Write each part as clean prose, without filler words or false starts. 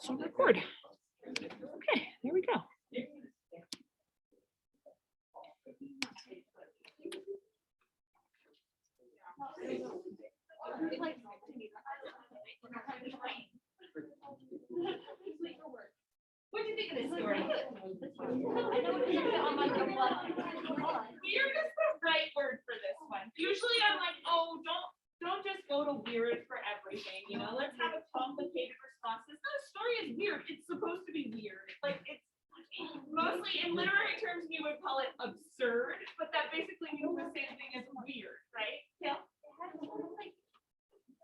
So record. Okay, there we go. What do you think of this story? Weird is the right word for this one. Usually I'm like, oh, don't just go to weird for everything, you know, let's have a complicated response. This story is weird. It's supposed to be weird. Like it's mostly in literary terms you would call it absurd, but that basically means the same thing as weird, right? Yeah.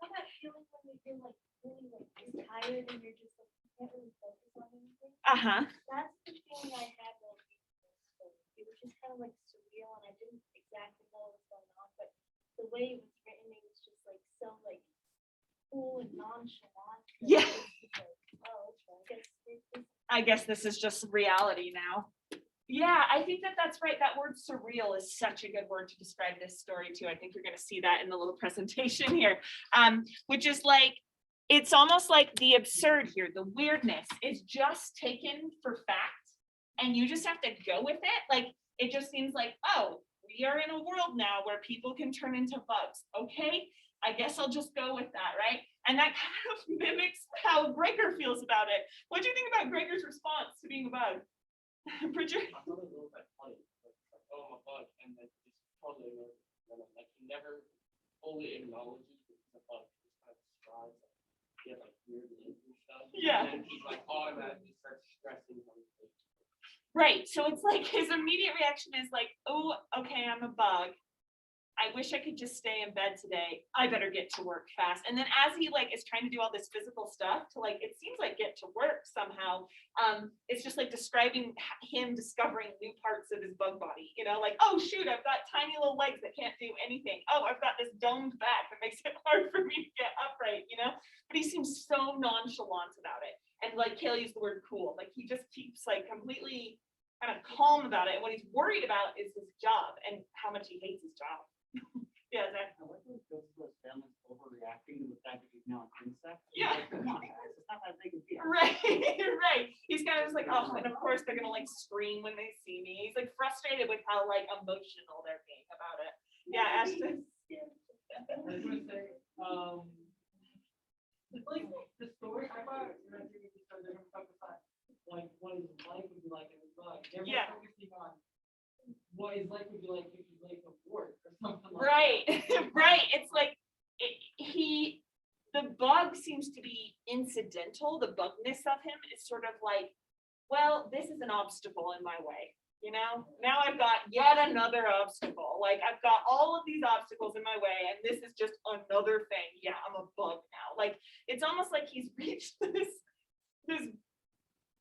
That feeling when you're like really like tired and you're just like can't really focus on anything. That's the feeling I had when reading this story. It was just kind of like surreal and I didn't exactly know what was going on, but the way it was written, it was just like so like cool and nonchalant. Yeah. Like, oh, okay. I guess this is just reality now. Yeah, I think that's right. That word surreal is such a good word to describe this story too. I think you're going to see that in the little presentation here, which is like, it's almost like the absurd here, the weirdness is just taken for fact and you just have to go with it. Like, it just seems like, oh, we are in a world now where people can turn into bugs. Okay, I guess I'll just go with that, right? And that kind of mimics how Gregor feels about it. What do you think about Gregor's response to being a bug? Bridget? I thought it was a little bit funny. Like, oh, I'm a bug, and then just totally like he never fully acknowledges that he's a bug. He just kind of strives, like, he has like weird names and stuff. Yeah. And then he's like automatically starts stressing on his face. Right. So it's like his immediate reaction is like, oh, okay, I'm a bug. I wish I could just stay in bed today. I better get to work fast. And then as he like is trying to do all this physical stuff to like, it seems like get to work somehow. It's just like describing him discovering new parts of his bug body, you know, like, oh shoot, I've got tiny little legs that can't do anything. Oh, I've got this domed back that makes it hard for me to get upright, you know, but he seems so nonchalant about it. And like Kale used the word cool, like he just keeps like completely kind of calm about it. And what he's worried about is his job and how much he hates his job. Yeah, Zach. I like when it goes to his family's overreacting to the fact that he's now an insect. Yeah. Like, come on, guys, it's not that big a deal. Right, right. He's kind of just like, oh, and of course they're gonna like scream when they see me. He's like frustrated with how like emotional they're being about it. Yeah, Ashton. I was gonna say, like the story I thought you were going to start different stuff aside. Like what his life would be like in his bug. They're Yeah. focusing on what his life would be like if he's like a wart or something like Right, that. right. It's like the bug seems to be incidental. The bugness of him is sort of like, well, this is an obstacle in my way. You know, now I've got yet another obstacle. Like I've got all of these obstacles in my way, and this is just another thing. Yeah, I'm a bug now. Like it's almost like he's reached this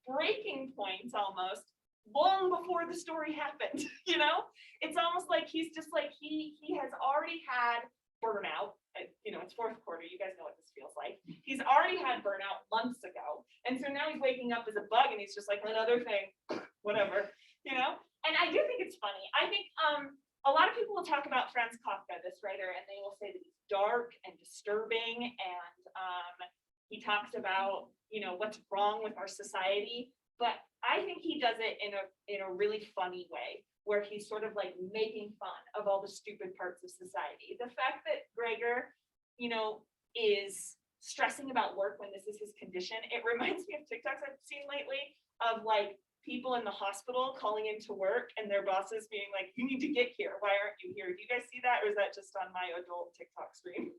breaking point almost long before the story happened. You know, it's almost like he's just like he has already had burnout. You know, it's fourth quarter. You guys know what this feels like. He's already had burnout months ago, and so now he's waking up as a bug, and he's just like another thing, whatever. You know, and I do think it's funny. I think a lot of people will talk about Franz Kafka, this writer, and they will say that he's dark and disturbing, and he talks about, you know, what's wrong with our society. But I think he does it in a really funny way, where he's sort of like making fun of all the stupid parts of society. The fact that Gregor, you know, is stressing about work when this is his condition, it reminds me of TikToks I've seen lately of like people in the hospital calling into work and their bosses being like, you need to get here. Why aren't you here? Do you guys see that? Or is that just on my adult TikTok stream?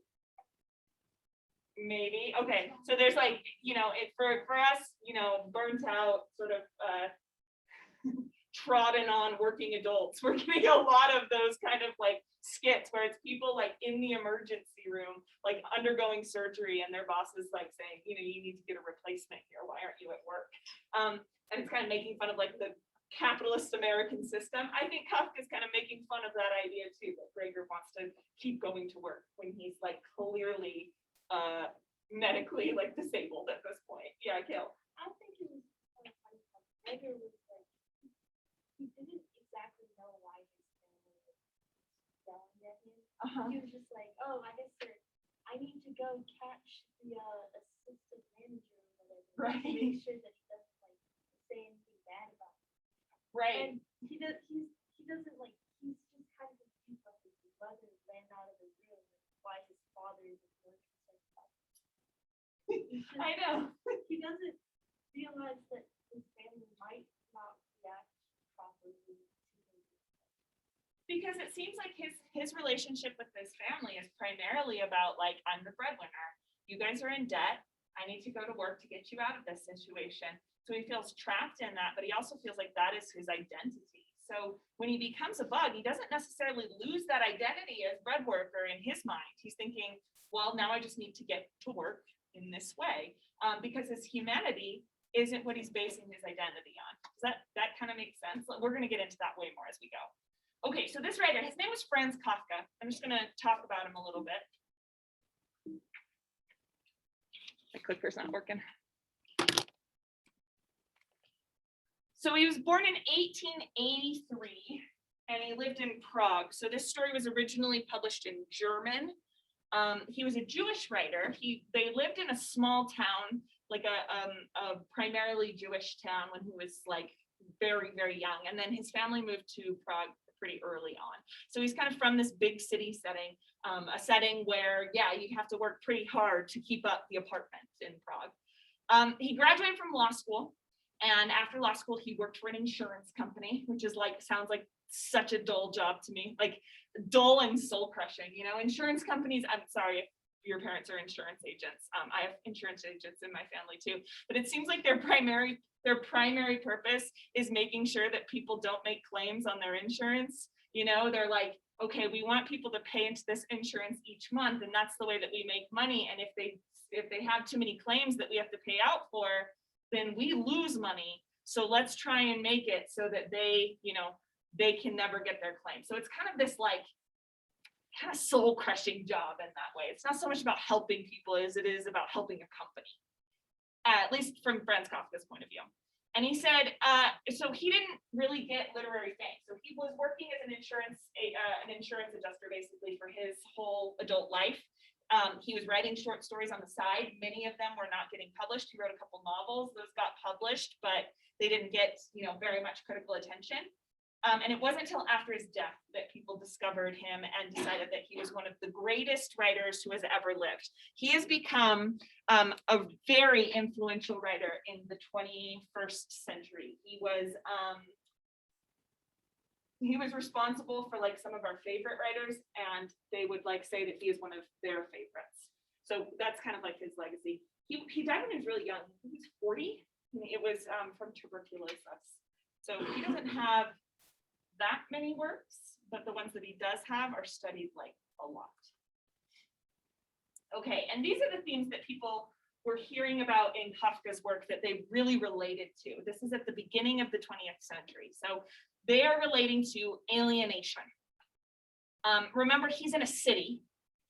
Maybe. Okay. So there's like, you know, it for us, you know, burnt out, sort of trodden on working adults, we're getting a lot of those kind of like skits where it's people like in the emergency room, like undergoing surgery, and their boss is like saying, you know, you need to get a replacement here. Why aren't you at work? And it's kind of making fun of like the capitalist American system. I think Kafka's kind of making fun of that idea too, that Gregor wants to keep going to work when he's like clearly medically like disabled at this point. Yeah, Kale. I think it was kind of funny. Gregor was like, he didn't exactly know why his family was yelling at him. He was just like, oh, I guess I need to go catch the assistant manager or whatever. to Right. make sure that he doesn't like say anything bad about him. Right. And he doesn't like, he's just kind of confused about his mother ran out of the room and why his father isn't more concerned about him. He's just- I know. He doesn't realize that his family might not react properly to him. Because it seems like his relationship with his family is primarily about like, I'm the breadwinner. You guys are in debt. I need to go to work to get you out of this situation. So he feels trapped in that, but he also feels like that is his identity. So when he becomes a bug, he doesn't necessarily lose that identity as bread worker in his mind. He's thinking, well, now I just need to get to work in this way, because his humanity isn't what he's basing his identity on. Does that kind of make sense? We're going to get into that way more as we go. Okay, so this writer, his name was Franz Kafka. I'm just going to talk about him a little bit. My clicker's not working. So he was born in 1883 and he lived in Prague. So this story was originally published in German. He was a Jewish writer. They lived in a small town, like a primarily Jewish town when he was like very, very young. And then his family moved to Prague pretty early on. So he's kind of from this big city setting, a setting where, yeah, you have to work pretty hard to keep up the apartment in Prague. He graduated from law school. And after law school, he worked for an insurance company, which is like, sounds like such a dull job to me, like dull and soul crushing, you know, insurance companies. I'm sorry if your parents are insurance agents. I have insurance agents in my family too, but it seems like their primary purpose is making sure that people don't make claims on their insurance. You know, they're like, okay, we want people to pay into this insurance each month, and that's the way that we make money. And if they have too many claims that we have to pay out for, then we lose money. So let's try and make it so that they, you know, they can never get their claim. So it's kind of this like kind of soul crushing job in that way. It's not so much about helping people as it is about helping a company, at least from Franz Kafka's point of view. And he said, so he didn't really get literary fame. So he was working as an insurance adjuster basically for his whole adult life. He was writing short stories on the side. Many of them were not getting published. He wrote a couple novels, those got published, but they didn't get, you know, very much critical attention. And it wasn't until after his death that people discovered him and decided that he was one of the greatest writers who has ever lived. He has become a very influential writer in the 21st century. He was responsible for like some of our favorite writers, and they would like say that he is one of their favorites. So that's kind of like his legacy. He died when he was really young. He was 40. It was from tuberculosis. So he doesn't have that many works, but the ones that he does have are studied like a lot. Okay, and these are the themes that people were hearing about in Kafka's work that they really related to. This is at the beginning of the 20th century. So they are relating to alienation. Remember, he's in a city,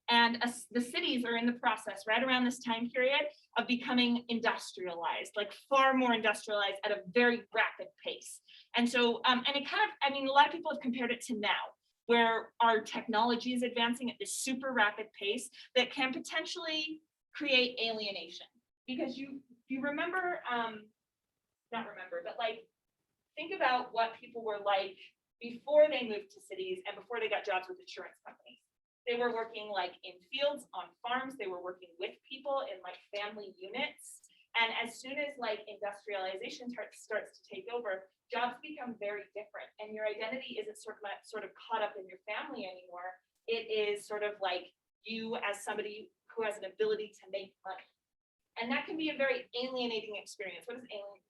and the cities are in the process right around this time period of becoming industrialized, like far more industrialized at a very rapid pace. And so, and it kind of, I mean, a lot of people have compared it to now, where our technology is advancing at this super rapid pace that can potentially create alienation. Because you remember, not remember, but like, think about what people were like before they moved to cities and before they got jobs with insurance companies. They were working like in fields, on farms, they were working with people in like family units. And as soon as like industrialization starts to take over, jobs become very different, and your identity isn't sort of caught up in your family anymore. It is sort of like you as somebody who has an ability to make money. And that can be a very alienating experience. What is alien?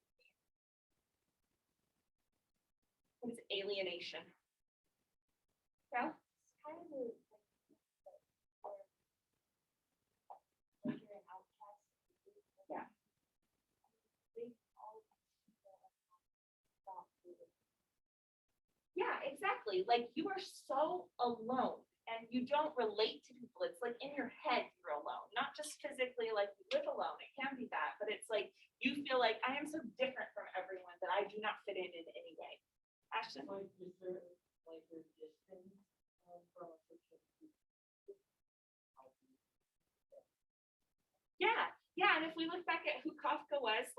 What is alienation? Yeah. It's kind of a, like you're an outcast. Yeah. Yeah, exactly. Like you are so alone and you don't relate to people. It's like in your head you're alone, not just physically like you live alone. It can be that, but it's like you feel like I am so different from everyone that I do not fit in any way. Ashton? Like, is there like a distance from a picture? Yeah, and if we look back at who Kafka was,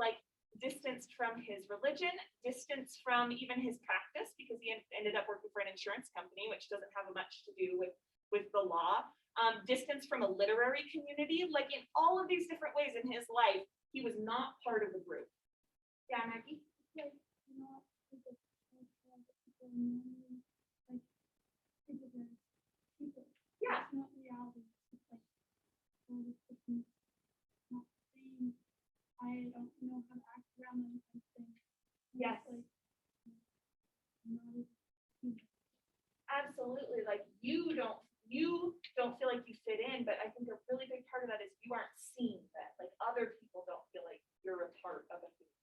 distanced from his religion, distanced from even his practice, because he ended up working for an insurance company, which doesn't have much to do with the law. Distanced from a literary community, like in all of these different ways in his life, he was not part of the group. Yeah, Maggie? Like, not people, people, like, people, people. Yeah. It's not reality. It's like, all this different, not saying, I don't know how to act around them kind of thing. Yes. Like, not as- Absolutely. Like you don't feel like you fit in, but I think a really big part of that is you aren't seeing that. Like other people don't feel like you're a part of a community.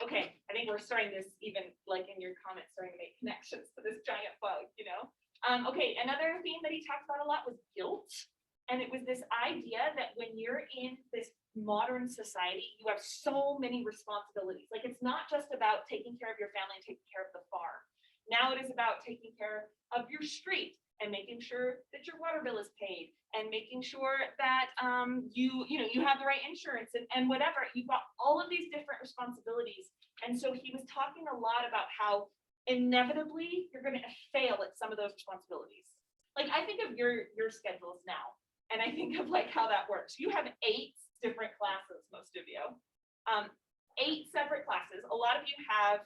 Okay, I think we're starting this even like in your comments, starting to make connections to this giant bug, you know? Okay, another theme that he talked about a lot was guilt. And it was this idea that when you're in this modern society, you have so many responsibilities. Like it's not just about taking care of your family and taking care of the farm. Now it is about taking care of your street and making sure that your water bill is paid and making sure that you have the right insurance and whatever. You've got all of these different responsibilities. And so he was talking a lot about how inevitably you're going to fail at some of those responsibilities. Like I think of your schedules now, and I think of like how that works. You have 8 different classes, most of you. 8 separate classes. A lot of you have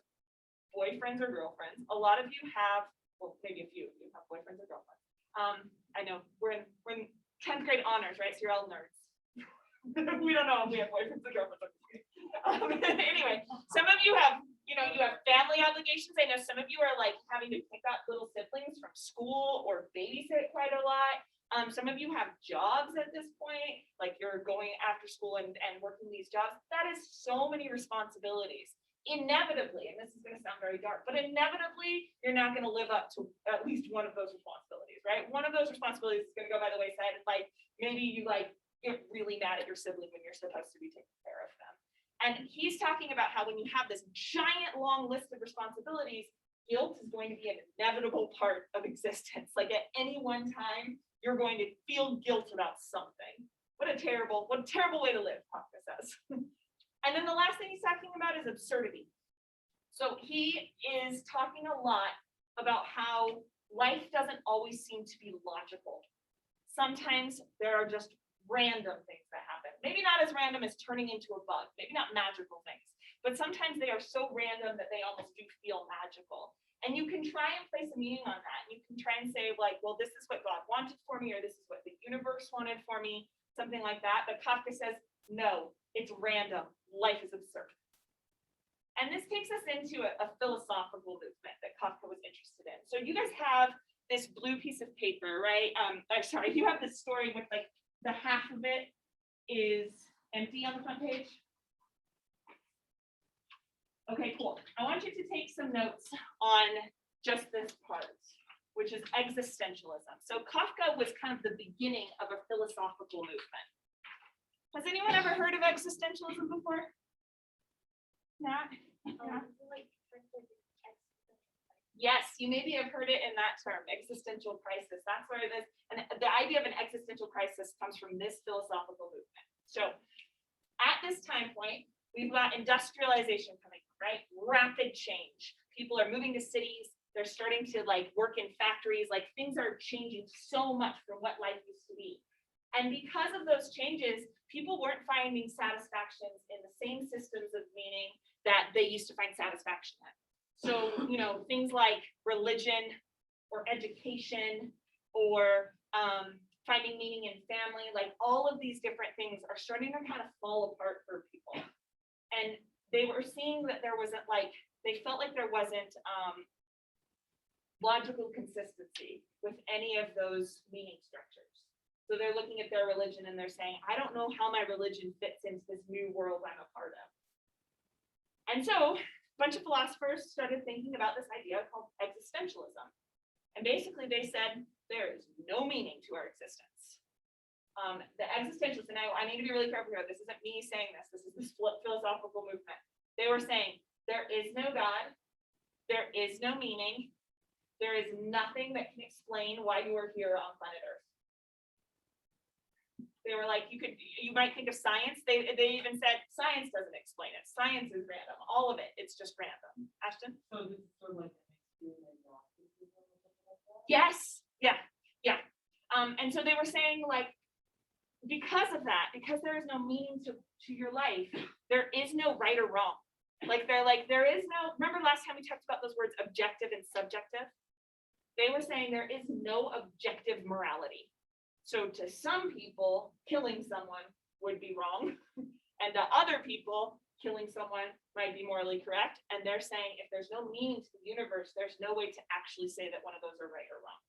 boyfriends or girlfriends. A lot of you have, well, maybe a few of you have boyfriends or girlfriends. I know we're in 10th grade honors, right? So you're all nerds. We don't know if we have boyfriends or girlfriends. Anyway, some of you have, you have family obligations. I know some of you are like having to pick up little siblings from school or babysit quite a lot. Some of you have jobs at this point, like you're going after school and working these jobs. That is so many responsibilities. Inevitably, and this is going to sound very dark, but inevitably, you're not going to live up to at least one of those responsibilities, right? One of those responsibilities is going to go by the wayside. And like maybe you like get really mad at your sibling when you're supposed to be taking care of them. And he's talking about how when you have this giant long list of responsibilities, guilt is going to be an inevitable part of existence. Like at any one time, you're going to feel guilt about something. What a terrible way to live, Kafka says. And then the last thing he's talking about is absurdity. So he is talking a lot about how life doesn't always seem to be logical. Sometimes there are just random things that happen. Maybe not as random as turning into a bug, maybe not magical things, but sometimes they are so random that they almost do feel magical. And you can try and place a meaning on that. You can try and say like, well, this is what God wanted for me, or this is what the universe wanted for me, something like that. But Kafka says, no, it's random. Life is absurd. And this takes us into a philosophical movement that Kafka was interested in. So you guys have this blue piece of paper, right? Sorry, you have this story with like the half of it is empty on the front page. Okay, cool. I want you to take some notes on just this part, which is existentialism. So Kafka was kind of the beginning of a philosophical movement. Has anyone ever heard of existentialism before? Not? Yeah. Yes, you maybe have heard it in that term, existential crisis. That's where it is. And the idea of an existential crisis comes from this philosophical movement. So at this time point, we've got industrialization coming, right? Rapid change. People are moving to cities. They're starting to like work in factories. Like things are changing so much from what life used to be. And because of those changes, people weren't finding satisfactions in the same systems of meaning that they used to find satisfaction in. So, things like religion or education or finding meaning in family, like all of these different things are starting to kind of fall apart for people. And they were seeing that there wasn't they felt like there wasn't logical consistency with any of those meaning structures. So they're looking at their religion and they're saying, I don't know how my religion fits into this new world I'm a part of. And so a bunch of philosophers started thinking about this idea called existentialism. And basically they said, there is no meaning to our existence. The existentialists, and I need to be really careful here, this isn't me saying this is this philosophical movement. They were saying, there is no God, there is no meaning, there is nothing that can explain why you are here on planet Earth. They were like, you might think of science. They even said science doesn't explain it. experience. Science is random. All of it, it's just random. Ashton? So this is sort of like an experience agnosticism or something like that? Yes, yeah, yeah. And so they were saying like, because of that, because there is no meaning to your life, there is no right or wrong. Like they're like, there is no, remember last time we talked about those words objective and subjective? They were saying there is no objective morality. So to some people, killing someone would be wrong. And to other people, killing someone might be morally correct. And they're saying if there's no meaning to the universe, there's no way to actually say that one of those are right or wrong.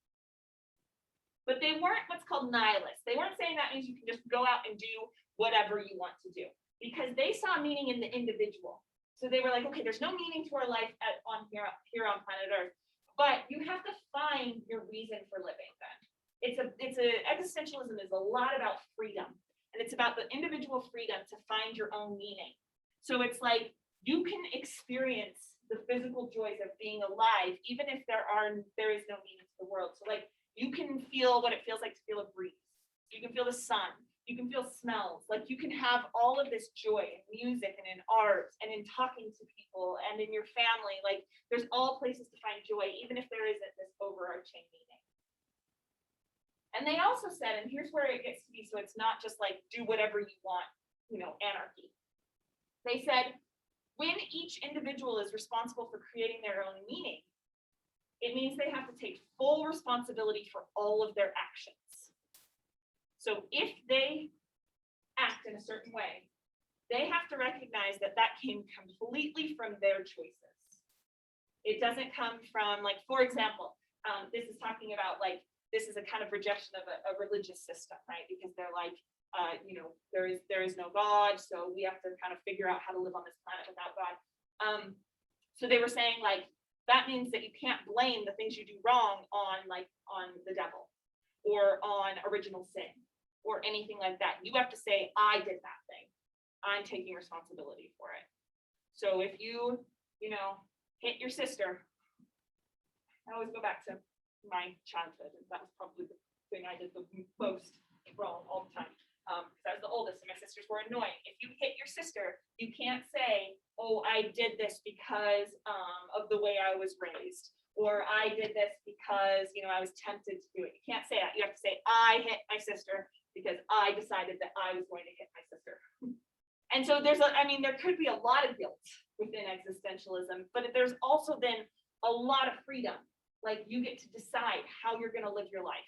But they weren't what's called nihilists. They weren't saying that means you can just go out and do whatever you want to do, because they saw meaning in the individual. So they were like, okay, there's no meaning to our life here on planet Earth, but you have to find your reason for living then. Existentialism is a lot about freedom, and it's about the individual freedom to find your own meaning. So it's like you can experience the physical joys of being alive, even if there is no meaning to the world. So like you can feel what it feels like to feel a breeze. You can feel the sun. You can feel smells. Like you can have all of this joy in music and in art and in talking to people and in your family. Like there's all places to find joy, even if there isn't this overarching meaning. And they also said, and here's where it gets to be, so it's not just like do whatever you want, anarchy. They said, when each individual is responsible for creating their own meaning, it means they have to take full responsibility for all of their actions. So if they act in a certain way, they have to recognize that that came completely from their choices. It doesn't come from, like, for example, this is talking about like, this is a kind of rejection of a religious system, right? Because they're like, there is no God, so we have to kind of figure out how to live on this planet without God. So they were saying like, that means that you can't blame the things you do wrong on the devil or on original sin or anything like that. You have to say, I did that thing. I'm taking responsibility for it. So if you hit your sister, I always go back to my childhood, and that was probably the thing I did the most wrong all the time. Because I was the oldest and my sisters were annoying. If you hit your sister, you can't say, oh, I did this because of the way I was raised, or I did this because I was tempted to do it. You can't say that. You have to say, I hit my sister because I decided that I was going to hit my sister. And so there could be a lot of guilt within existentialism, but there's also then a lot of freedom. Like you get to decide how you're going to live your life.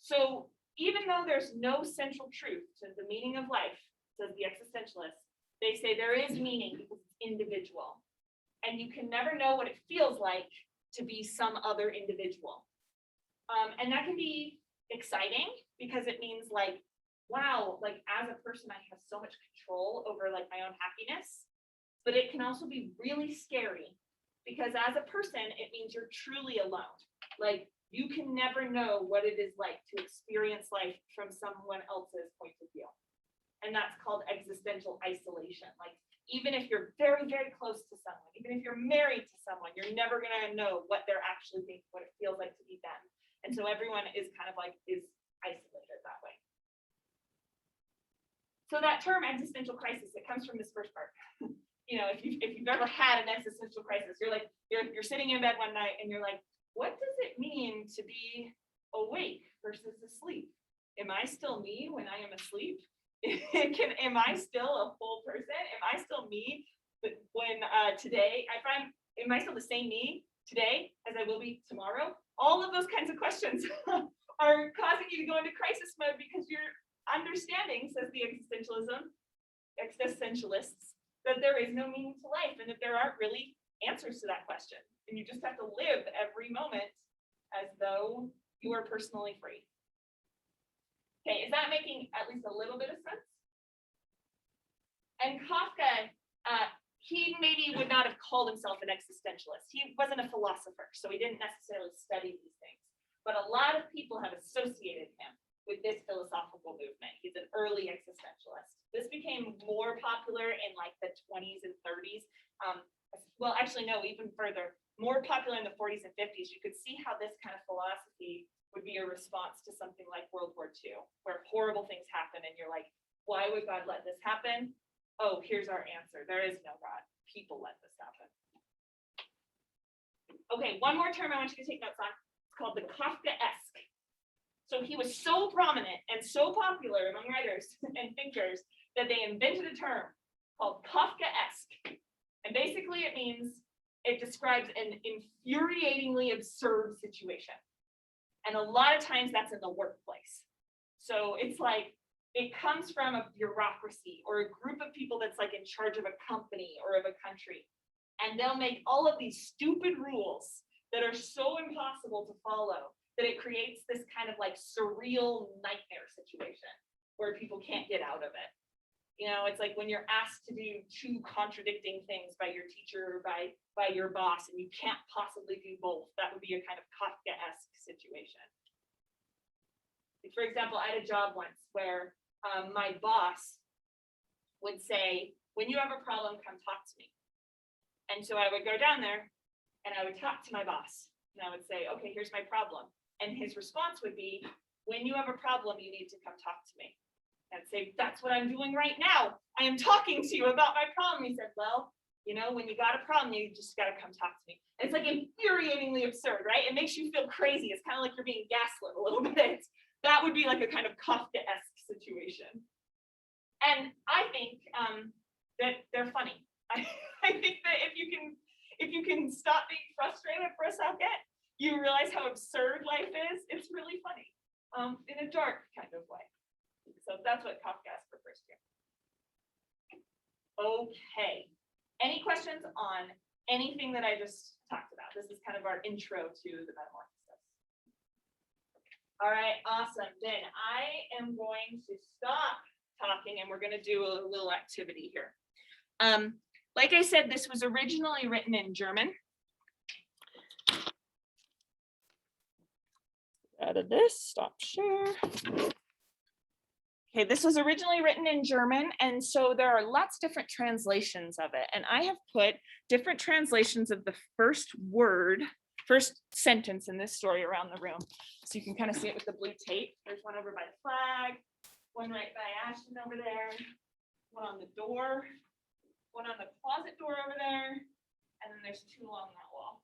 So even though there's no central truth to the meaning of life, says the existentialists, they say there is meaning because it's individual. And you can never know what it feels like to be some other individual. And that can be exciting because it means like, wow, like as a person, I have so much control over like my own happiness, but it can also be really scary. Because as a person, it means you're truly alone. Like you can never know what it is like to experience life from someone else's point of view. And that's called existential isolation. Like even if you're very, very close to someone, even if you're married to someone, you're never gonna know what they're actually thinking, what it feels like to be them. And so everyone is kind of like is isolated that way. So that term existential crisis, it comes from this first part. If you've ever had an existential crisis, you're sitting in bed one night and you're like, what does it mean to be awake versus asleep? Am I still me when I am asleep? Am I still a full person? Am I still me when today am I still the same me today as I will be tomorrow? All of those kinds of questions are causing you to go into crisis mode because you're understanding, says the existentialists, that there is no meaning to life and that there aren't really answers to that question. And you just have to live every moment as though you are personally free. Okay, is that making at least a little bit of sense? And Kafka, he maybe would not have called himself an existentialist. He wasn't a philosopher, so he didn't necessarily study these things. But a lot of people have associated him with this philosophical movement. He's an early existentialist. This became more popular in like the 20s and 30s. Well, actually, no, even further, more popular in the 40s and 50s. You could see how this kind of philosophy would be a response to something like World War II, where horrible things happen and you're like, why would God let this happen? Oh, here's our answer. There is no God. People let this happen. Okay, one more term I want you to take notes on. It's called the Kafkaesque. So he was so prominent and so popular among writers and thinkers that they invented a term called Kafkaesque. And basically it means, it describes an infuriatingly absurd situation. And a lot of times that's in the workplace. So it's like, it comes from a bureaucracy or a group of people that's like in charge of a company or of a country. And they'll make all of these stupid rules that are so impossible to follow that it creates this kind of like surreal nightmare situation where people can't get out of it. You know, it's like when you're asked to do two contradicting things by your teacher or by your boss, and you can't possibly do both. That would be a kind of Kafkaesque situation. Like, for example, I had a job once where my boss would say, when you have a problem, come talk to me. And so I would go down there and I would talk to my boss and I would say, okay, here's my problem. And his response would be, when you have a problem, you need to come talk to me. I'd say, that's what I'm doing right now. I am talking to you about my problem. He said, well, you know, when you got a problem, you just got to come talk to me. And it's like infuriatingly absurd, right? It makes you feel crazy. It's kind of like you're being gaslit a little bit. That would be like a kind of Kafkaesque situation. And I think that they're funny. I think that if you can stop being frustrated for a second, you realize how absurd life is. It's really funny, in a dark kind of way. So that's what Kafkaesque refers to. Okay. Any questions on anything that I just talked about? This is kind of our intro to the Metamorphosis. All right, awesome. Then I am going to stop talking and we're going to do a little activity here. Like I said, this was originally written in German. Out of this, stop share. Okay, this was originally written in German, and so there are lots of different translations of it. And I have put different translations of the first sentence in this story around the room. So you can kind of see it with the blue tape. There's one over by the flag, one right by Ashton over there, one on the door, one on the closet door over there, and then there's two along that wall.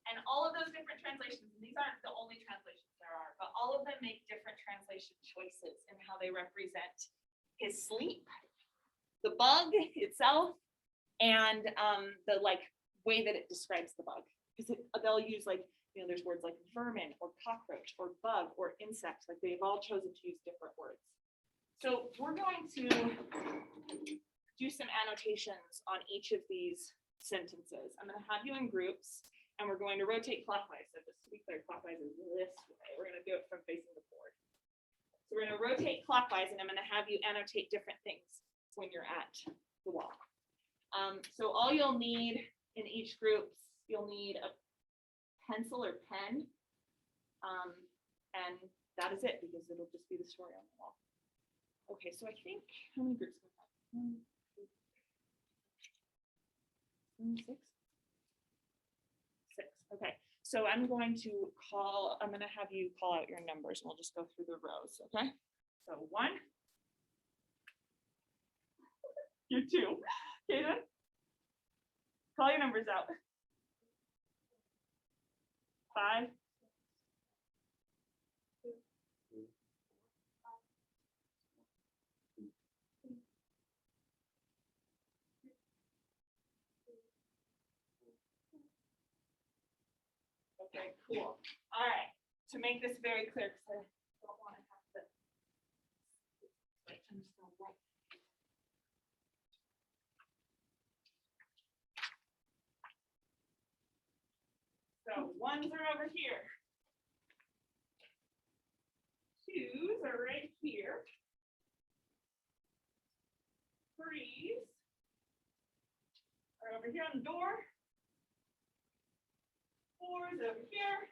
And all of those different translations, and these aren't the only translations there are, but all of them make different translation choices in how they represent his sleep, the bug itself, and the like way that it describes the bug. Because they'll use like, you know, there's words like vermin or cockroach or bug or insect, like they've all chosen to use different words. So we're going to do some annotations on each of these sentences. I'm going to have you in groups. And we're going to rotate clockwise. So just to be clear, clockwise is this way. We're going to do it from facing the board. So we're going to rotate clockwise, and I'm going to have you annotate different things when you're at the wall. So all you'll need in each group, you'll need a pencil or pen. And that is it, because it'll just be the story on the wall. Okay, so I think, how many groups do we have? 1, 2, 3, 4, 5, 6. Okay, so I'm going to have you call out your numbers and we'll just go through the rows, okay? So 1, you're 2, okay then? Call your numbers out. 5, 6. Okay, cool. All right, to make this very clear, because I don't want to have to. I'm just gonna write. So 1s are over here. 2s are right here. 3s are over here on the door. 4s over here.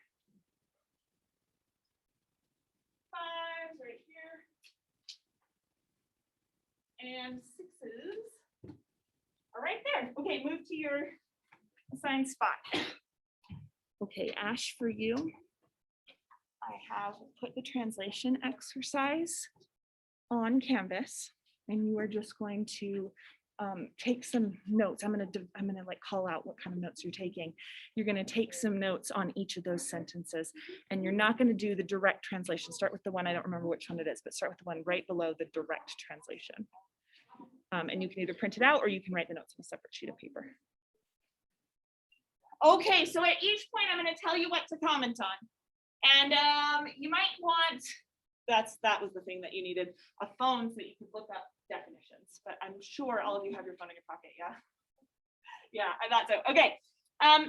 5s right here. And 6s are right there. Okay, move to your assigned spot. Okay, Ash, for you, I have put the translation exercise on Canvas. and you are just going to take some notes. I'm gonna like call out what kind of notes you're taking. You're gonna take some notes on each of those sentences, and you're not gonna do the direct translation. Start with the one, I don't remember which one it is, but start with the one right below the direct translation. And you can either print it out or you can write the notes on a separate sheet of paper. Okay, so at each point, I'm gonna tell you what to comment on. And you might want, that was the thing that you needed, a phone so that you could look up definitions, but I'm sure all of you have your phone in your pocket, yeah? Yeah, I thought so. Okay,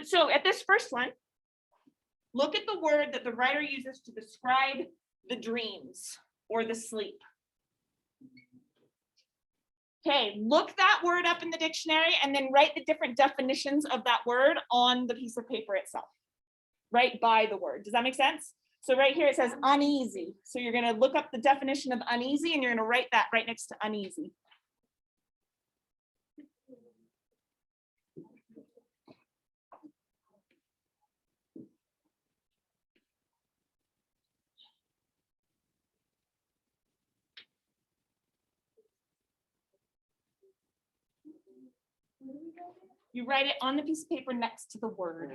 so at this first one, look at the word that the writer uses to describe the dreams or the sleep. Okay, look that word up in the dictionary and then write the different definitions of that word on the piece of paper itself. Right by the word. Does that make sense? So right here it says uneasy. So you're going to look up the definition of uneasy and you're going to write that right next to uneasy. You write it on the piece of paper next to the word.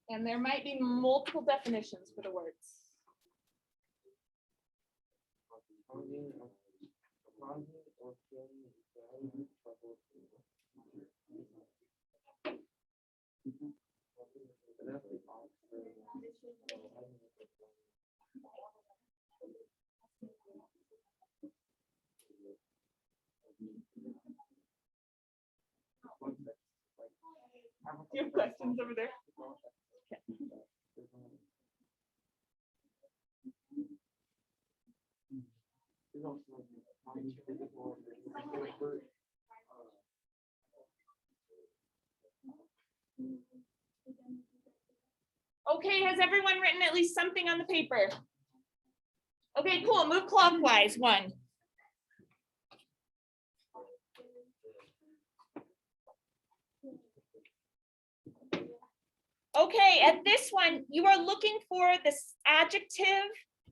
And there might be multiple definitions for the words. Do you have questions over there? Okay, has everyone written at least something on the paper? Okay, cool. Move clockwise. One. Okay, at this one, you are looking for this adjective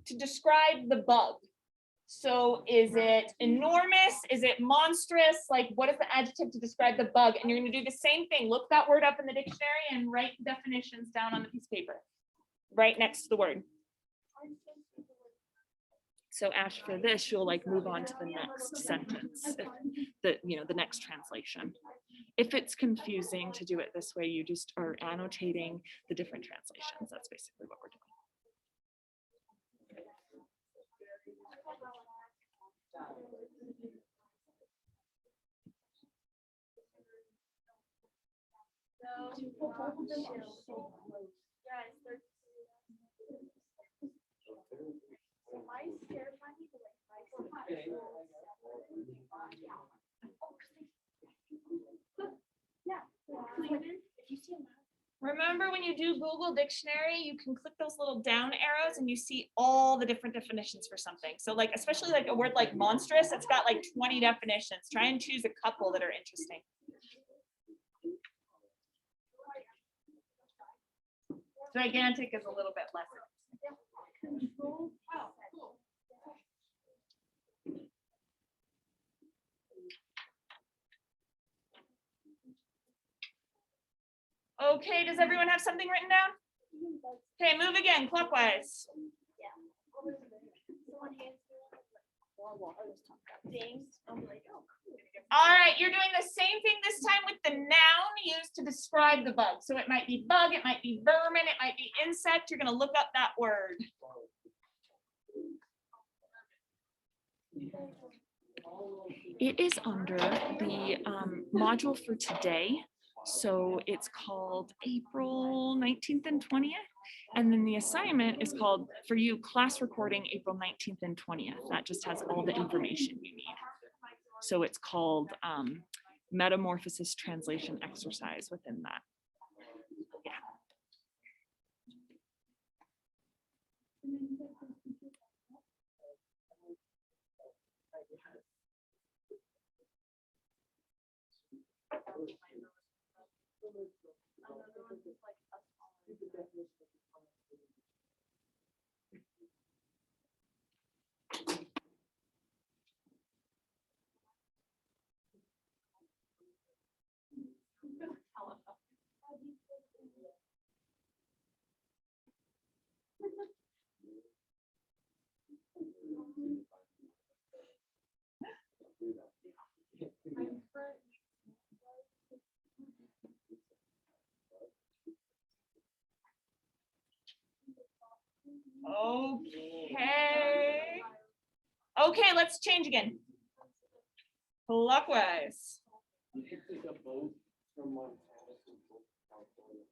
to describe the bug. So is it enormous? Is it monstrous? Like, what is the adjective to describe the bug? And you're going to do the same thing. Look that word up in the dictionary and write definitions down on the piece of paper, right next to the word. So Ash, for this, you'll like move on to the next sentence, the next translation. If it's confusing to do it this way, you just are annotating the different translations. That's basically what we're doing. Remember when you do Google Dictionary, you can click those little down arrows and you see all the different definitions for something. So like, especially like a word like monstrous, it's got like 20 definitions. Try and choose a couple that are interesting. Gigantic is a little bit less. Okay, does everyone have something written down? Okay, move again, clockwise. All right, you're doing the same thing this time with the noun used to describe the bug. So it might be bug, it might be vermin, it might be insect. You're going to look up that word. It is under the module for today. So it's called April 19th and 20th. And then the assignment is called, for you, class recording April 19th and 20th. That just has all the information you need. So it's called metamorphosis translation exercise within that. Yeah. Okay. Okay, let's change again. Clockwise. It's like a boat from Montana to California.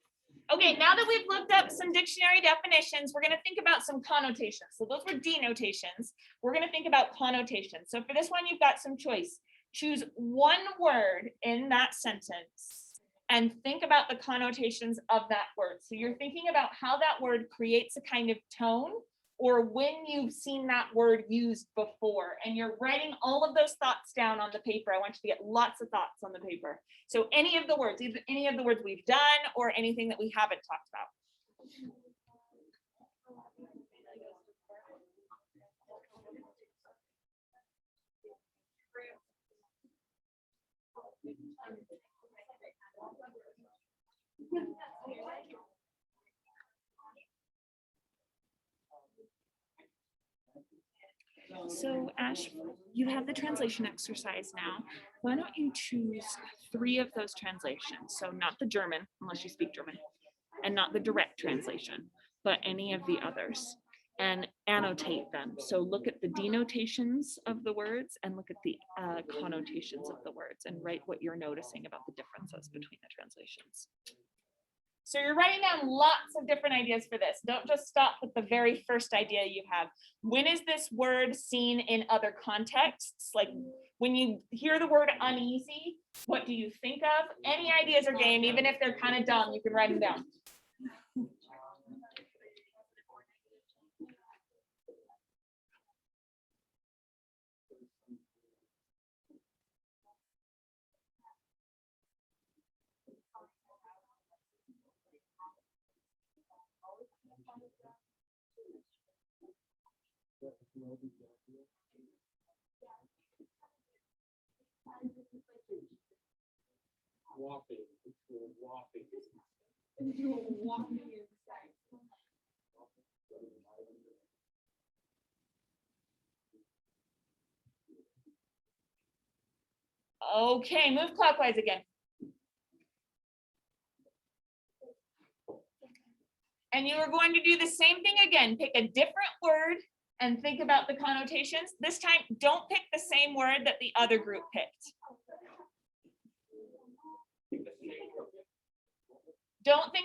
Okay, now that we've looked up some dictionary definitions, we're gonna think about some connotations. So those were denotations. We're gonna think about connotations. So for this one, you've got some choice. Choose one word in that sentence and think about the connotations of that word. So you're thinking about how that word creates a kind of tone or when you've seen that word used before, and you're writing all of those thoughts down on the paper. I want you to get lots of thoughts on the paper. So any of the words, either any of the words we've done or anything that we haven't talked about. So Ash, you have the translation exercise now. Why don't you choose 3 of those translations? So not the German, unless you speak German, and not the direct translation, but any of the others, and annotate them. So look at the denotations of the words and look at the connotations of the words and write what you're noticing about the differences between the translations. So you're writing down lots of different ideas for this. Don't just stop with the very first idea you have. When is this word seen in other contexts? Like when you hear the word uneasy, what do you think of? Any ideas are game, even if they're kind of dumb, you can write them down. Whopping, it's a whopping. Okay, move clockwise again. And you are going to do the same thing again. Pick a different word and think about the connotations. This time, don't pick the same word that the other group picked. Don't pick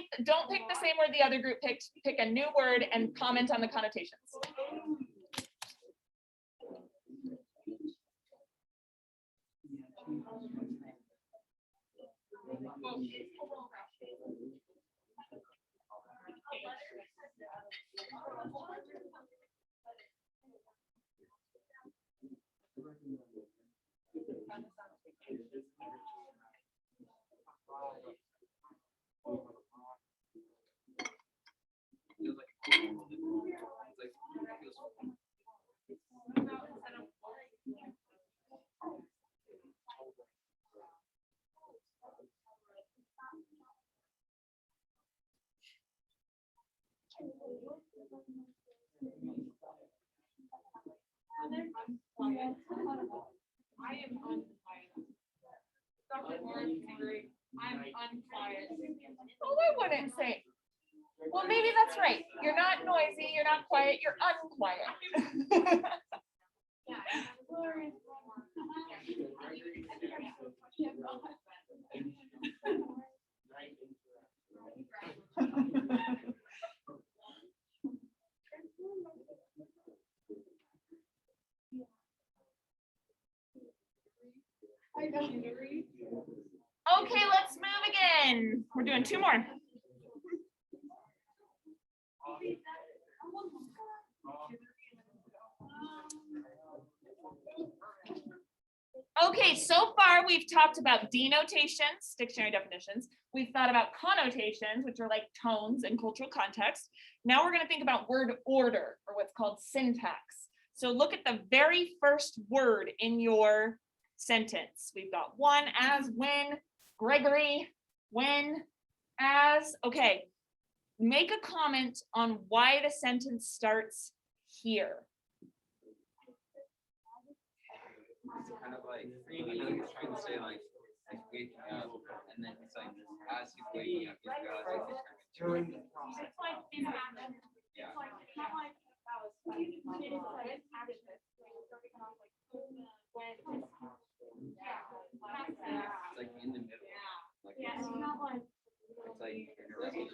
the same word the other group picked. Pick a new word and comment on the connotations. I am unquiet. Dr. Lawrence Henry, I'm unquiet. Oh, I wouldn't say. Well, maybe that's right. You're not noisy, you're not quiet, you're unquiet. Okay, let's move again. We're doing 2 more. Okay, so far we've talked about denotations, dictionary definitions. We've thought about connotations, which are like tones and cultural context. Now we're going to think about word order, or what's called syntax. So look at the very first word in your sentence. We've got one, as, when, Gregory, when, as. Okay, make a comment on why the sentence starts here. Kind of like, I know he's trying to say like waking up, and then it's like, as he's waking up, he's realizing he's During turning. the process. It's like in action. Yeah. It's like, not like It's like in the middle. Like Yeah, it's it's not like. it's like interrupted.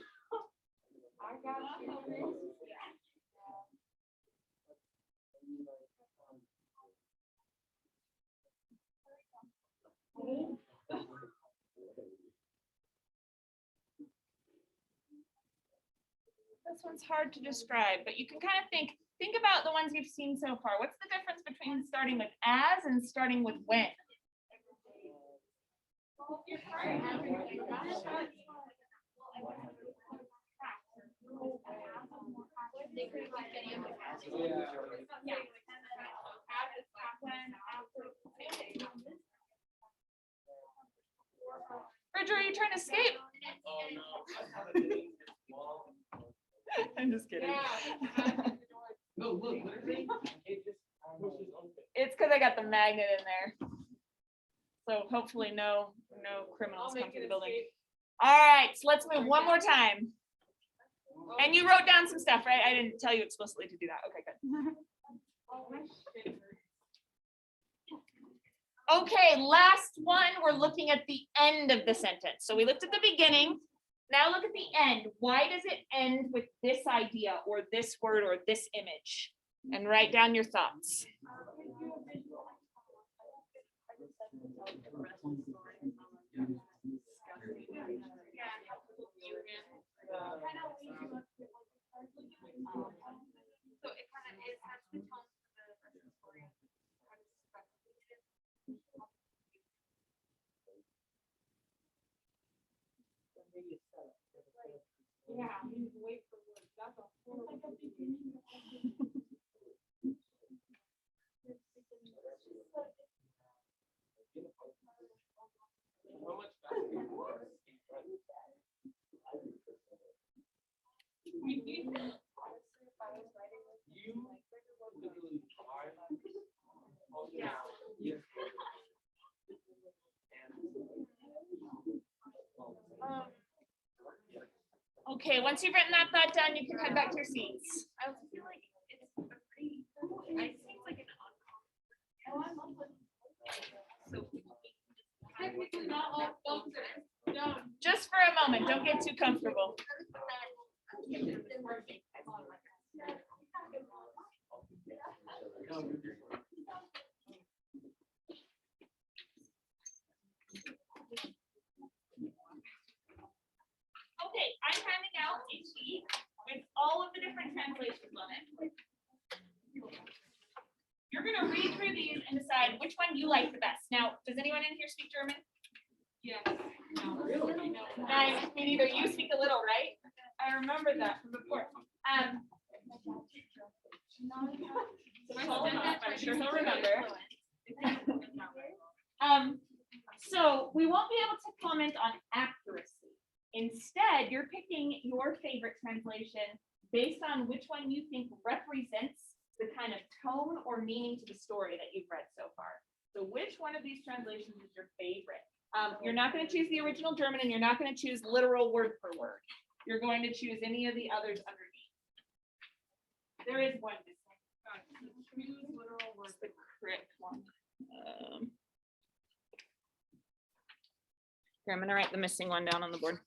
This one's hard to describe, but you can kind of think about the ones you've seen so far. What's the difference between starting with as and starting with when? Bridger, are you trying to escape? Oh, no. I have a meeting tomorrow. I'm just kidding. No, look, literally, it just pushes open. It's because I got the magnet in there. So hopefully no criminals come to the building. All right, so let's move one more time. And you wrote down some stuff, right? I didn't tell you explicitly to do that. Okay, good. Okay, last one, we're looking at the end of the sentence. So we looked at the beginning. Now look at the end. Why does it end with this idea or this word or this image? And write down your thoughts. So it kind of is has the tone for the rest of the story. Yeah, you wait for words. That's a horrible. How much faster? You literally are. Yeah. Yes. Okay, once you've written that thought down, you can head back to your seats. I also feel like it's a pretty, it seems like an uncommon. So. Technically not all folks are done. Just for a moment, don't get too comfortable. Okay, I'm handing out a sheet with all of the different translations on it. You're gonna read through these and decide which one you like the best. Now, does anyone in here speak German? Yes. Nice, me neither. You speak a little, right? I remember that from before. I'm sure he'll remember. So we won't be able to comment on accuracy. Instead, you're picking your favorite translation based on which one you think represents the kind of tone or meaning to the story that you've read so far. So which one of these translations is your favorite? You're not going to choose the original German and you're not going to choose literal word for word. You're going to choose any of the others underneath. There is one missing. Choose literal words. The correct one. Here, I'm going to write the missing one down on the board.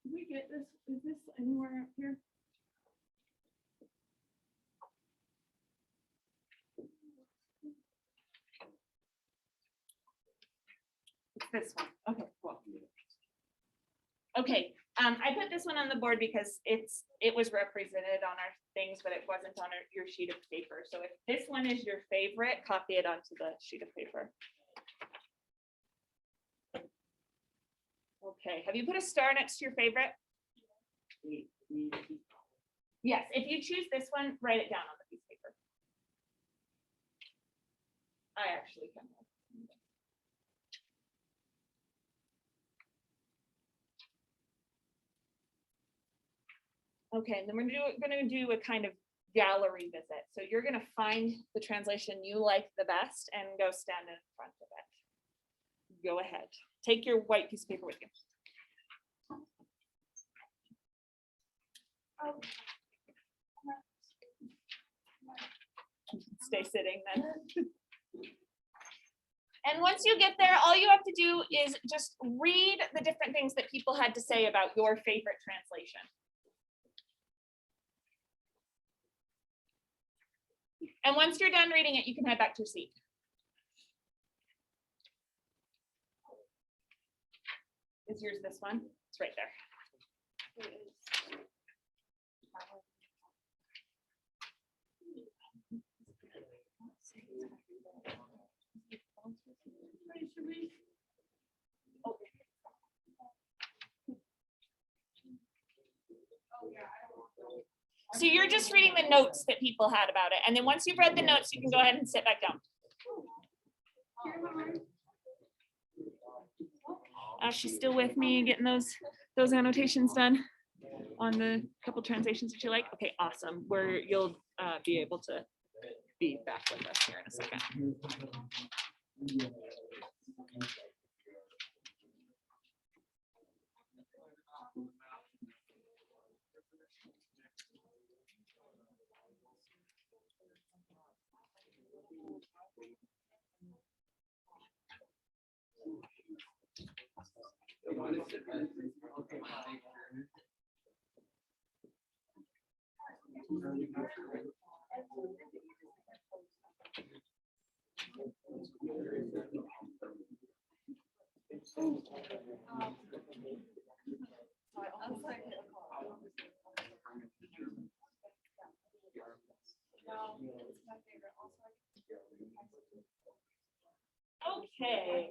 Did we get this? Is this anywhere up here? It's this one. Okay, cool. Okay, I put this one on the board because it was represented on our things, but it wasn't on your sheet of paper. So if this one is your favorite, copy it onto the sheet of paper. Okay, have you put a star next to your favorite? Yes, if you choose this one, write it down on the piece of paper. I actually can. Okay, and then we're gonna do a kind of gallery visit. So you're gonna find the translation you like the best and go stand in front of it. Go ahead. Take your white piece of paper with you. Stay sitting then. And once you get there, all you have to do is just read the different things that people had to say about your favorite translation. And once you're done reading it, you can head back to your seat. Is yours this one? It's right there. So you're just reading the notes that people had about it. And then once you've read the notes, you can go ahead and sit back down. She's still with me getting those annotations done on the couple translations that you like. Okay, awesome. Where you'll be able to be back with us here in a second. Okay.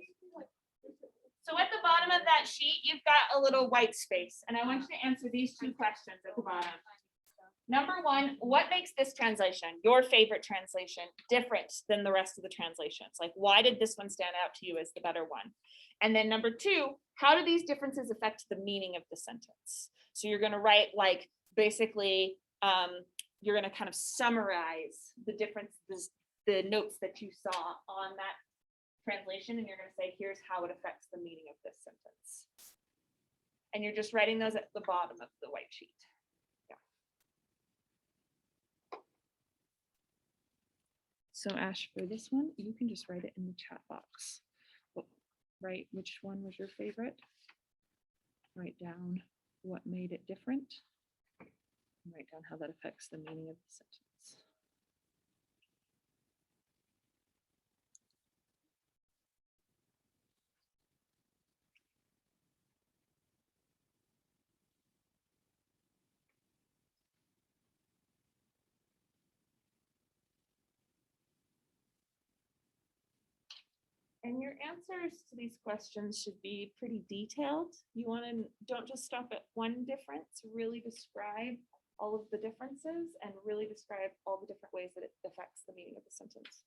So at the bottom of that sheet, you've got a little white space, and I want you to answer these two questions at the bottom. Number one, what makes this translation, your favorite translation, different than the rest of the translations? Like, why did this one stand out to you as the better one? And then number two, how do these differences affect the meaning of the sentence? So you're going to write like basically, you're going to kind of summarize the differences, the notes that you saw on that translation, and you're going to say, here's how it affects the meaning of this sentence. And you're just writing those at the bottom of the white sheet. So Ash, for this one, you can just write it in the chat box. Write which one was your favorite. Write down what made it different. And write down how that affects the meaning of the sentence. And your answers to these questions should be pretty detailed. You want to don't just stop at one difference, really describe all of the differences and really describe all the different ways that it affects the meaning of the sentence.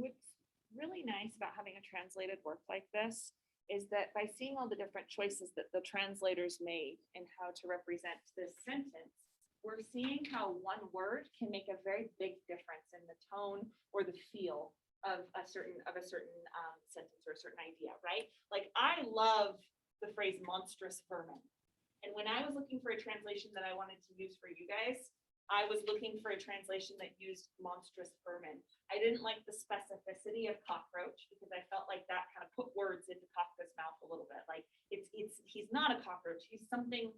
what's really nice about having a translated work like this is that by seeing all the different choices that the translators made and how to represent this sentence, we're seeing how one word can make a very big difference in the tone or the feel of a certain sentence or a certain idea, right? Like I love the phrase monstrous vermin. And when I was looking for a translation that I wanted to use for you guys, I was looking for a translation that used monstrous vermin. I didn't like the specificity of cockroach because I felt like that kind of put words into Kafka's mouth a little bit. Like he's not a cockroach. He's something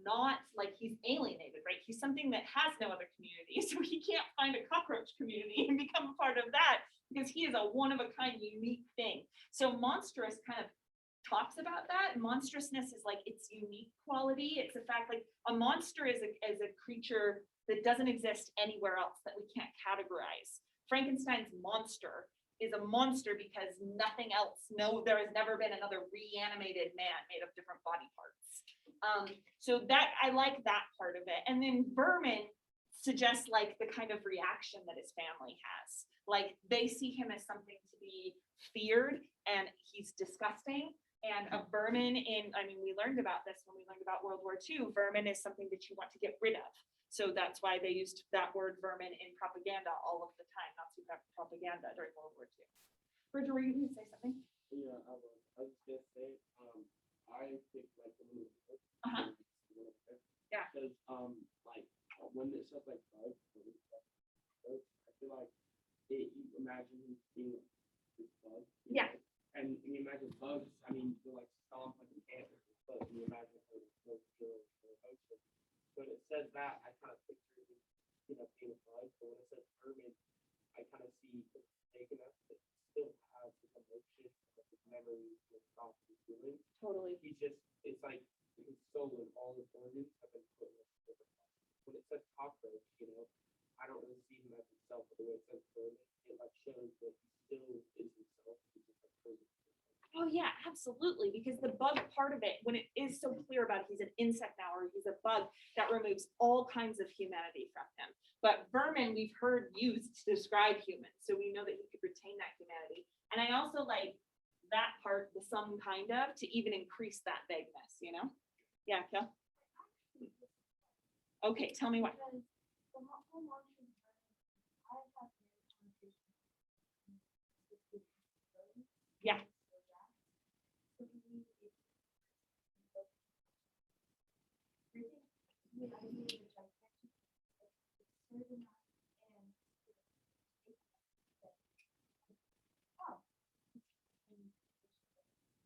not like he's alienated, right? He's something that has no other community. So he can't find a cockroach community and become a part of that because he is a one of a kind, unique thing. So monstrous kind of talks about that. Monstrousness is like its unique quality. It's the fact like a monster is a creature that doesn't exist anywhere else that we can't categorize. Frankenstein's monster is a monster because nothing else, there has never been another reanimated man made of different body parts. So that I like that part of it. And then vermin suggests like the kind of reaction that his family has. Like they see him as something to be feared and he's disgusting. And a vermin we learned about this when we learned about World War II. Vermin is something that you want to get rid of. So that's why they used that word vermin in propaganda all of the time, Nazi propaganda during World War II. Bridget, were you going to say something? Yeah, I was just saying, I think like the movie. Uh-huh. Yeah. Because like when it says like bugs, I feel like you imagine being this bug. Yeah. And you imagine bugs, I mean, you like stomp like an ant, but you imagine the ocean. When it says that, I kind of picture being a bug, but when it says vermin, I kind of see it's taken up, but still has this emotion, like his memories, his thoughts, his feelings. Totally. It's like his soul and all his organs have been put in a different place. When it says cockroach, I don't really see him as himself, but the way it says vermin, it like shows that he still is himself. He's just like frozen. Oh yeah, absolutely. Because the bug part of it, when it is so clear about he's an insect now or he's a bug, that removes all kinds of humanity from him. But vermin we've heard used to describe humans, so we know that he could retain that humanity. And I also like that part, the some kind of, to even increase that vagueness, Yeah, Kel? Okay, tell me what. Because the whole monstrous vermin, I have had many conversations with people. Yeah. So to me, it's the idea of the gigantic, it's serving us and oh.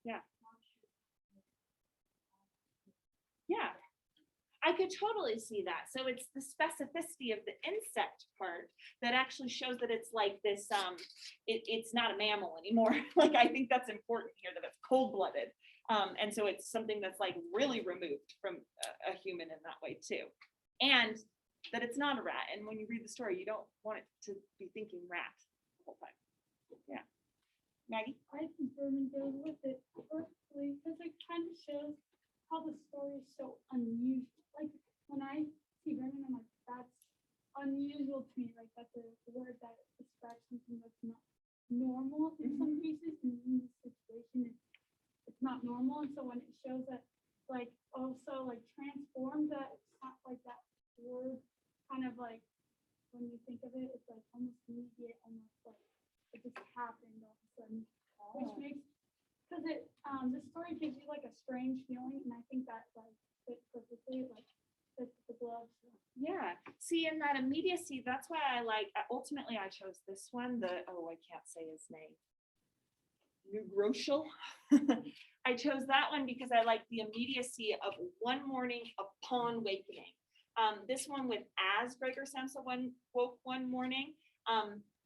Yeah. Yeah, I could totally see that. So it's the specificity of the insect part that actually shows that it's like this, it's not a mammal anymore. Like, I think that's important here, that it's cold-blooded. And so it's something that's like really removed from a human in that way too. And that it's not a rat. And when you read the story, you don't want it to be thinking rat the whole time. Yeah. Maggie? I think vermin goes with it perfectly because it kind of shows how the story is so unusual. Like when I see vermin, I'm like, that's unusual to me. Like that's a word that describes something that's not normal in some cases. And in this situation, it's not normal. And so when it shows that, like also like transformed, that it's not like that word kind of like when you think of it, it's like almost immediate, almost like it just happened all of a sudden, which makes, because it the story gives you like a strange feeling, and I think that like fits perfectly, like fits the gloves. Yeah, see, in that immediacy, that's why I like, ultimately I chose this one, I can't say his name. Neugroschel. I chose that one because I like the immediacy of one morning upon wakening. This one with as Gregor Samsa woke one morning,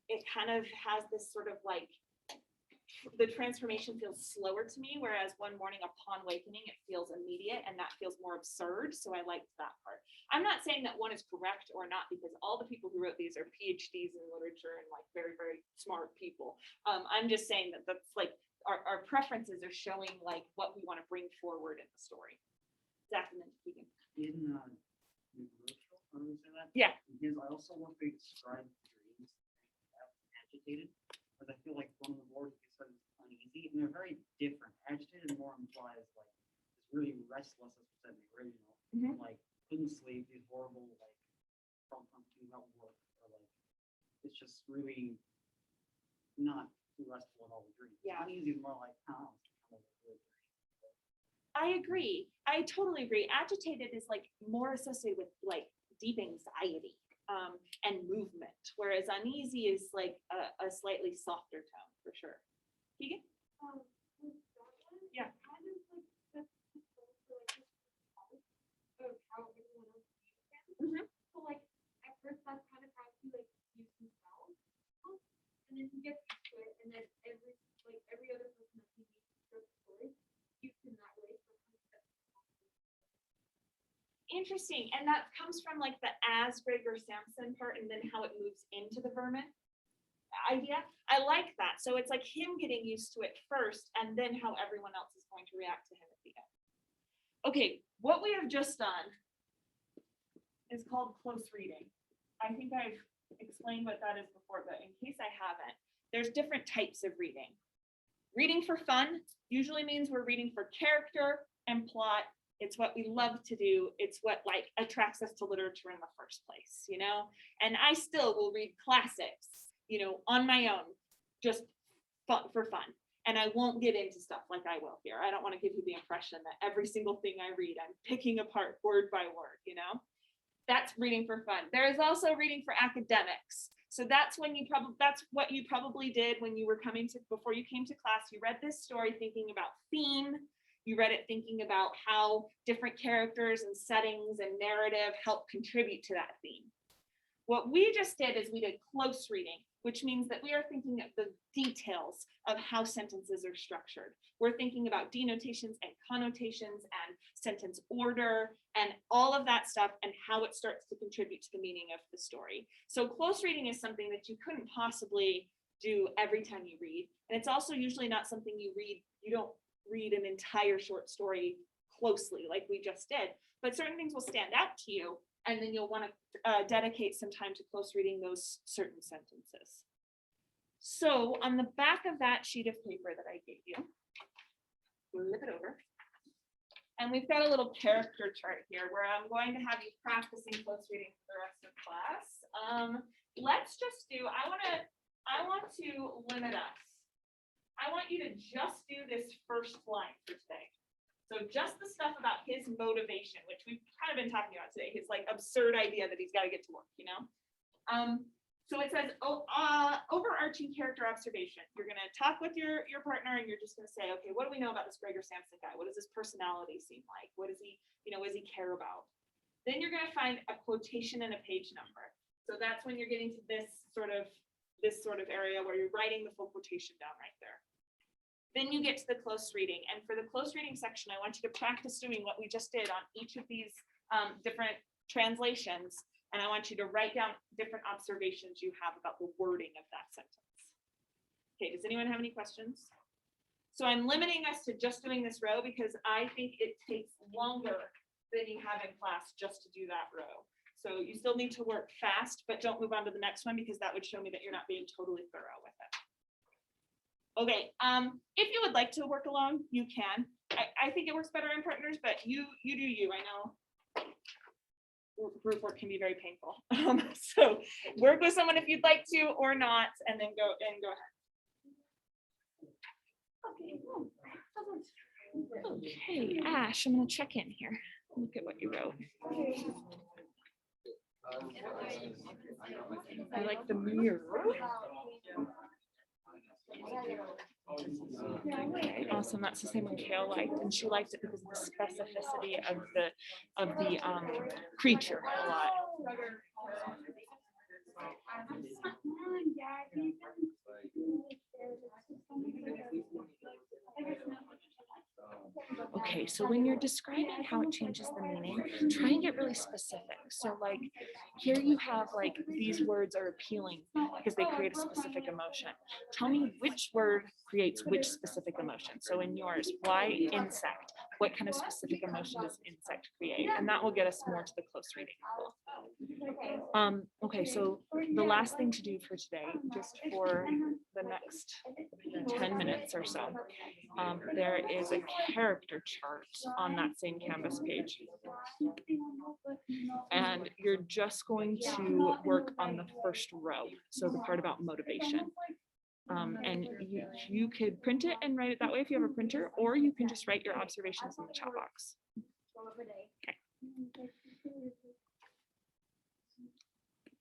it kind of has this sort of like, the transformation feels slower to me, whereas one morning upon wakening, it feels immediate, and that feels more absurd. So I liked that part. I'm not saying that one is correct or not, because all the people who wrote these are PhDs in literature and like very, very smart people. I'm just saying that that's like our preferences are showing like what we want to bring forward in the story. Zach and then Keegan. In New Jerusalem, how do we say that? Yeah. Because I also want to describe dreams. agitated, because I feel like one of the words you said is uneasy, and they're very different. Agitated more implies like this really restless, as we said in the original, Mhm. like couldn't sleep, these horrible like from thinking about work, or like it's just really not too restful at all. The dream. Yeah. Uneasy is more like, oh, it's kind of a weird dream. I agree. I totally agree. Agitated is like more associated with like deep anxiety and movement, whereas uneasy is like a slightly softer tone for sure. Keegan? With that one, Yeah. it kind of like sets the tone for like this of how everyone else views him. Mhm. So like at first that's kind of how he like views himself, and then he gets used to it, and then every other person that he meets throughout the story views him that way. So it kind of sets the tone. Interesting. And that comes from like the Asgrig or Samson part and then how it moves into the vermin idea. I like that. So it's like him getting used to it first and then how everyone else is going to react to him at the end. Okay, what we have just done is called close reading. I think I've explained what that is before, but in case I haven't, there's different types of reading. Reading for fun usually means we're reading for character and plot. It's what we love to do. It's what like attracts us to literature in the first place, you know? And I still will read classics, you know, on my own, just for fun. And I won't get into stuff like I will here. I don't want to give you the impression that every single thing I read, I'm picking apart word by word, you know? That's reading for fun. There is also reading for academics. So that's when that's what you probably did when you were before you came to class. You read this story thinking about theme. You read it thinking about how different characters and settings and narrative help contribute to that theme. What we just did is we did close reading, which means that we are thinking of the details of how sentences are structured. We're thinking about denotations and connotations and sentence order and all of that stuff and how it starts to contribute to the meaning of the story. So close reading is something that you couldn't possibly do every time you read. And it's also usually not something you read. You don't read an entire short story closely like we just did, but certain things will stand out to you. And then you'll want to dedicate some time to close reading those certain sentences. So on the back of that sheet of paper that I gave you, flip it over. And we've got a little character chart here where I'm going to have you practicing close reading for the rest of class. Let's just do, I want to limit us. I want you to just do this first line for today. So just the stuff about his motivation, which we've kind of been talking about today, his like absurd idea that he's got to get to work, you know? So it says, overarching character observation. You're going to talk with your partner and you're just going to say, okay, what do we know about this Gregor Samson guy? What does his personality seem like? What does he, what does he care about? Then you're going to find a quotation and a page number. So that's when you're getting to this sort of area where you're writing the full quotation down right there. Then you get to the close reading. And for the close reading section, I want you to practice doing what we just did on each of these different translations. And I want you to write down different observations you have about the wording of that sentence. Okay, does anyone have any questions? So I'm limiting us to just doing this row because I think it takes longer than you have in class just to do that row. So you still need to work fast, but don't move on to the next one because that would show me that you're not being totally thorough with it. Okay, if you would like to work alone, you can. I think it works better in partners, but you do you. I know group work can be very painful. So work with someone if you'd like to or not, and then go ahead. Okay, Ash, I'm gonna check in here. Look at what you wrote. I like the mirror. Okay, awesome. That's the same one Kale liked, and she liked it because of the specificity of the creature a lot. Okay, so when you're describing how it changes the meaning, try and get really specific. So like here you have like these words are appealing because they create a specific emotion. Tell me which word creates which specific emotion. So in yours, why insect? What kind of specific emotion does insect create? And that will get us more to the close reading level. Okay, so the last thing to do for today, just for the next 10 minutes or so, there is a character chart on that same Canvas page. And you're just going to work on the first row, so the part about motivation. And you could print it and write it that way if you have a printer, or you can just write your observations in the chat box. Okay.